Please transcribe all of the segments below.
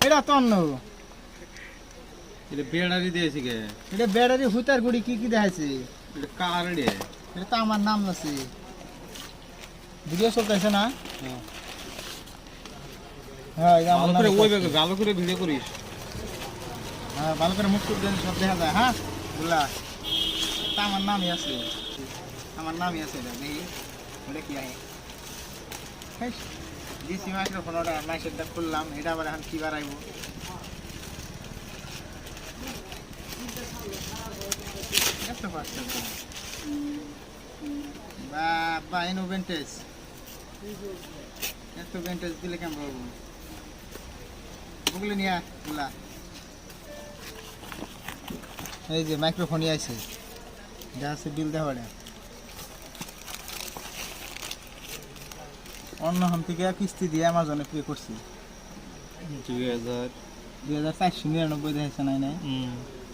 এটা তো অন্য এটা ব্যাটারি দিয়েছি কে এটা ব্যাটারি হুতার গুড়ি কি কি দেখাইছে এটা কার রে এটা তো আমার নাম আছে ভিডিও চলতেছে না হ্যাঁ এটা আমার ভালো নাম করে ওই ভালো করে ভিডিও করিস হ্যাঁ ভালো করে মুখ টুক দেন সব দেখা যায় হ্যাঁ বুঝলা এটা আমার নামই আছে আমার নামই আছে এটা দেখি ওটা কি আহে দিছি মাইক্রোফোন ওটা মাইসেরটা খুললাম এটা আবার এখন কি বাড়াইব এত পারছে বাবা এনো ভেন্টেজ এত ভেন্টেজ দিলে কেমন বাবু বুগলে নিয়া বুলা এই যে মাইক্রোফোনই আছে যা আছে বিল দেওয়া অন্য হাম থেকে কিস্তি দিয়ে অ্যামাজনে পে করছি 2499 দেখাইছে নাই নাই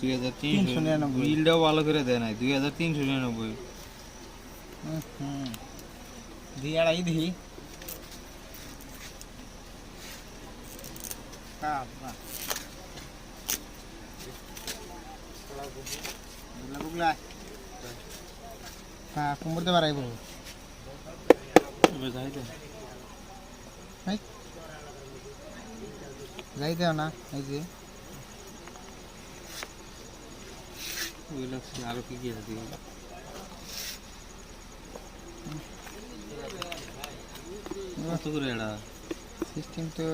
2399 বিলটাও ভালো করে দেয় নাই 2399 দিয়ে আড়াই দিই বুগলা হ্যাঁ কুমড়তে পারাইব যাই দেও না এই যে আরো কি কি আছে কত করে এটা সিস্টেম তো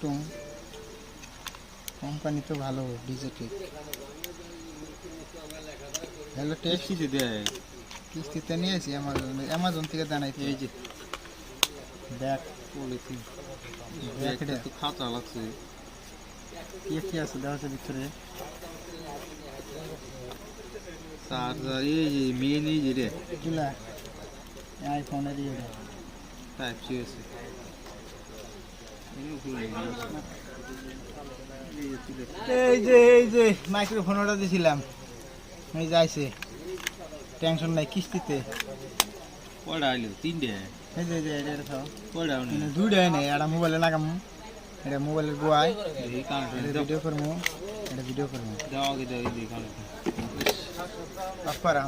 টুং কোম্পানি তো ভালো ডিজিটেক হ্যালো টেস্ট কিস্তি দেয় কিস্তিতে নিয়েছি অ্যামাজন থেকে জানাইছি এই যে ব্যাগ পলিথিন ব্যাগটা তো খাতা লাগছে কি আছে দেওয়া আছে ভিতরে চার্জার এই যে মেন এই যে রে কিলা আইফোনের ইয়ে টাইপ সি আছে এই যে মাইক্রোফোন অর্ডার দিয়েছিলাম এই যে আইছে টেনশন নাই কিস্তিতে কয়টা আইলো 3টে এই যে এটা খাও কয়টা দুইটাই নেই এটা মোবাইলে লাগাম এটা মোবাইলের গোয়ায় এই কানেক্টর এটা ভিডিও করবো এটা ভিডিও করবো দাও আগে দাও এই কানেক্টর অফ করা